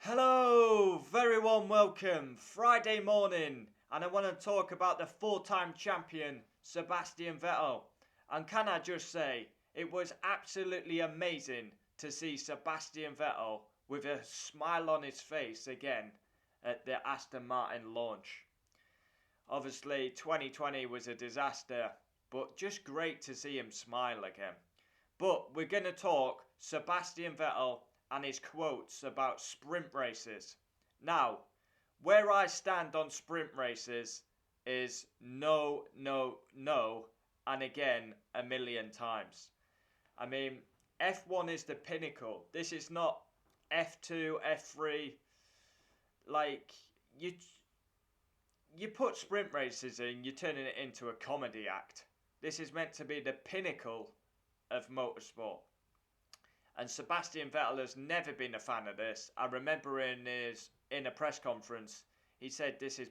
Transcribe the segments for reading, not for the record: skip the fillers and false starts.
Hello, very warm welcome. Friday morning, and I want to talk about the four-time champion Sebastian Vettel. And can I just say, it was absolutely amazing to see Sebastian Vettel with a smile on his face again at the Aston Martin launch. Obviously, 2020 was a disaster, but just great to see him smile again. But we're going to talk Sebastian Vettel and his quotes about sprint races. Now, where I stand on sprint races is no, no, no, and again a million times. I mean, F1 is the pinnacle. This is not F2, F3. Like, you you put sprint races in, you're turning it into a comedy act. This is meant to be the pinnacle of motorsport. And Sebastian Vettel has never been a fan of this. I remember in a press conference, he said this is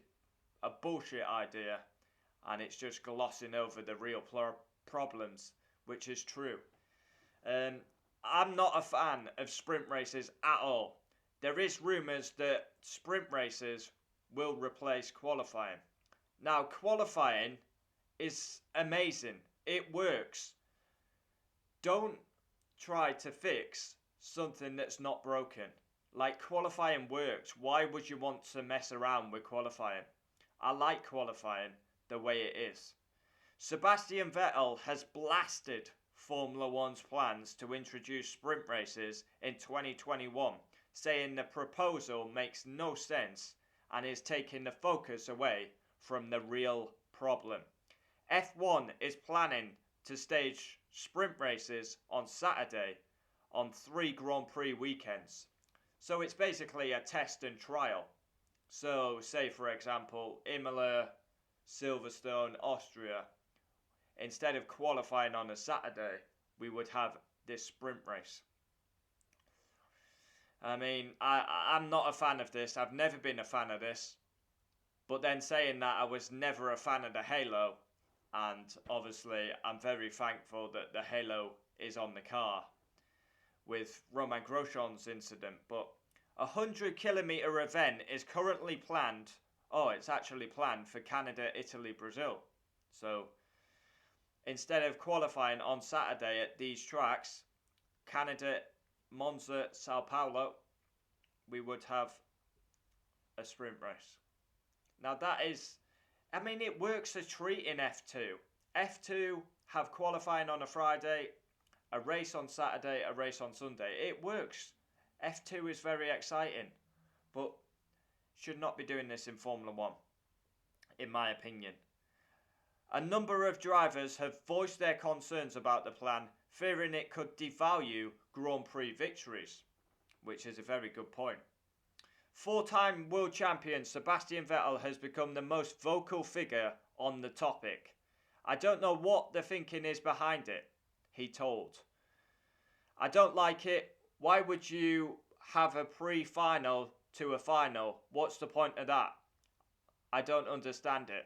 a bullshit idea, and it's just glossing over the real problems, which is true. Um, I'm not a fan of sprint races at all. There is rumours that sprint races will replace qualifying. Now, qualifying is amazing. It works. Don't try to fix something that's not broken. Like, qualifying works. Why would you want to mess around with qualifying? I like qualifying the way it is. Sebastian Vettel has blasted Formula One's plans to introduce sprint races in 2021, saying the proposal makes no sense and is taking the focus away from the real problem. F1 is planning to stage sprint races on Saturday on 3 Grand Prix weekends. So it's basically a test and trial. So, say for example, Imola, Silverstone, Austria, instead of qualifying on a Saturday, we would have this sprint race. I mean, I'm not a fan of this. I've never been a fan of this. But then saying that, I was never a fan of the Halo. And obviously, I'm very thankful that the Halo is on the car with Romain Grosjean's incident. But a 100 kilometre event is currently planned. Oh, it's actually planned for Canada, Italy, Brazil. So instead of qualifying on Saturday at these tracks, Canada, Monza, Sao Paulo, we would have a sprint race. Now that is, I mean, it works a treat in F2. F2 have qualifying on a Friday, a race on Saturday, a race on Sunday. It works. F2 is very exciting, but should not be doing this in Formula 1, in my opinion. A number of drivers have voiced their concerns about the plan, fearing it could devalue Grand Prix victories, which is a very good point. Four-time world champion Sebastian Vettel has become the most vocal figure on the topic. I don't know what the thinking is behind it, he told. I don't like it. Why would you have a pre-final to a final? What's the point of that? I don't understand it.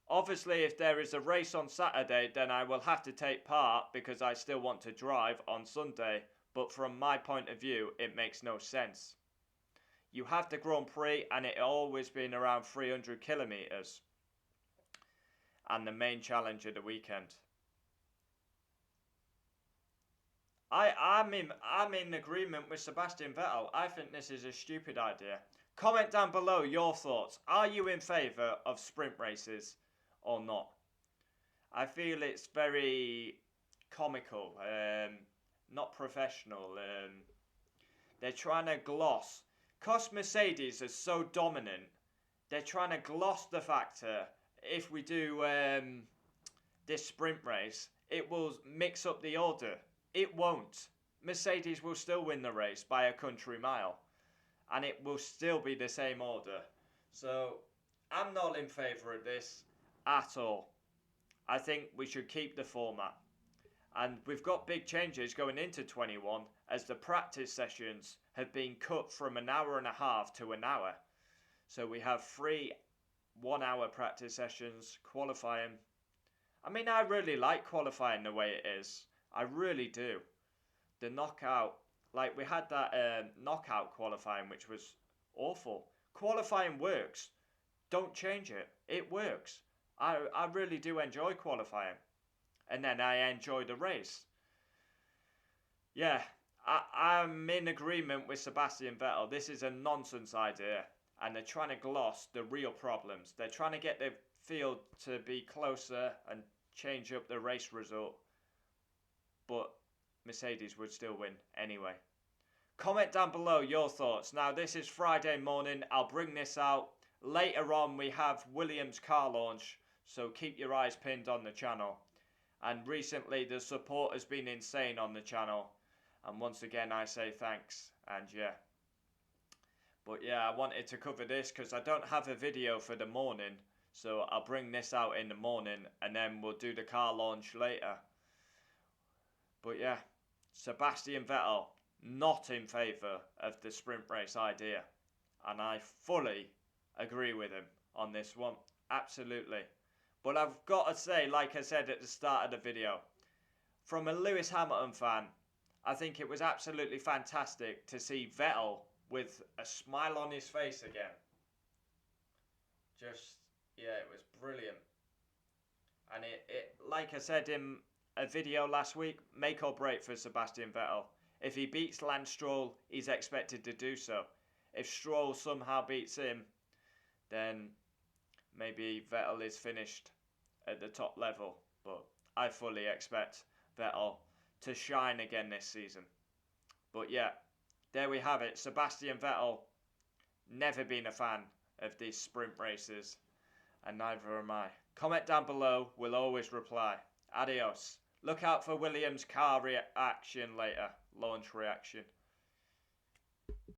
Obviously, if there is a race on Saturday, then I will have to take part because I still want to drive on Sunday. But from my point of view, it makes no sense. You have the Grand Prix and it always been around 300 kilometres. And the main challenge of the weekend. I'm in agreement with Sebastian Vettel. I think this is a stupid idea. Comment down below your thoughts. Are you in favour of sprint races or not? I feel it's very comical. Not professional. They're trying to gloss. Because Mercedes is so dominant, they're trying to gloss the factor. If we do this sprint race, it will mix up the order. It won't. Mercedes will still win the race by a country mile. And it will still be the same order. So, I'm not in favour of this at all. I think we should keep the format. And we've got big changes going into 21 as the practice sessions have been cut from an hour and a half to an hour. So we have 3 1 hour practice sessions, qualifying. I mean, I really like qualifying the way it is. I really do. The knockout, Like, we had that knockout qualifying, which was awful. Qualifying works. Don't change it. It works. I really do enjoy qualifying. And then I enjoy the race. Yeah, I'm in agreement with Sebastian Vettel. This is a nonsense idea. And they're trying to gloss the real problems. They're trying to get the field to be closer and change up the race result. But Mercedes would still win anyway. Comment down below your thoughts. Now, this is Friday morning. I'll bring this out. Later on, we have Williams' car launch. So keep your eyes pinned on the channel. And recently, the support has been insane on the channel. And once again, I say thanks. And yeah. But yeah, I wanted to cover this because I don't have a video for the morning. So I'll bring this out in the morning and then we'll do the car launch later. But yeah, Sebastian Vettel, not in favour of the sprint race idea. And I fully agree with him on this one. Absolutely. But I've got to say, like I said at the start of the video, from a Lewis Hamilton fan, I think it was absolutely fantastic to see Vettel with a smile on his face again. Just, yeah, it was brilliant. And it like I said in a video last week, make or break for Sebastian Vettel. If he beats Lance Stroll, he's expected to do so. If Stroll somehow beats him, then maybe Vettel is finished at the top level. But I fully expect Vettel to shine again this season. But yeah, there we have it. Sebastian Vettel, never been a fan of these sprint races, and neither am I. Comment down below, we'll always reply. Adios. Look out for Williams' car reaction later, launch reaction.